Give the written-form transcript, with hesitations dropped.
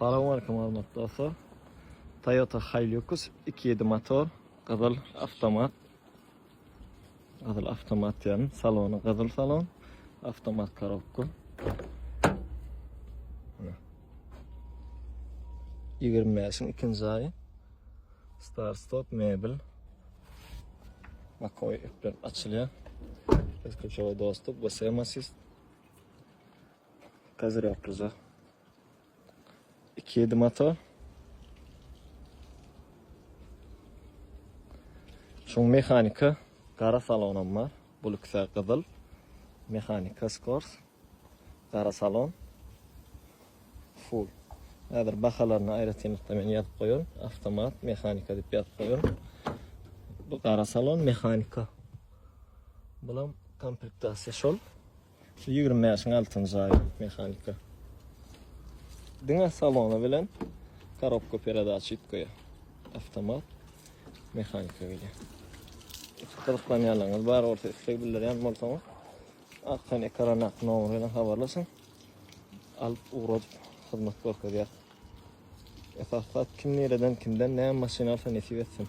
Selamünaleyküm hormatly dostlar. Toyota Hilux 2.7 motor, qizil avtomat. Qizil avtomat yani saloni qizil salon, avtomat korobka. 20 ikinci ayı. Start stop mebel. Makoy ipler açılıyor. Eskişehir dostum, basamazsız. Kazır yapacağız. 2.7 motor. Şun mexanika, qara salonum var. Buluksa qizil. Mexanika skors. Qara salon. Full. Hazır bahalarını ayrıtınlıkta men yazıp koyuyorum. Avtomat, mexanika deb yazıp koyuyorum. Bu qara salon, mexanika. Bulam komplектasiya şol. 20 yaşın altıncı ayı mexanika. Dina salonu bilen korobka передач itkoya. Avtomat, mexanika bilen. Qiziqlanganlarınız bar orta istek bildirgan bolsanız, aqtan ekran nomeri bilan xabarlashing. Alıp uğrab xizmat ko'rsatadi. Esasat kim nereden kimden ne mashina alsa nasip etsin.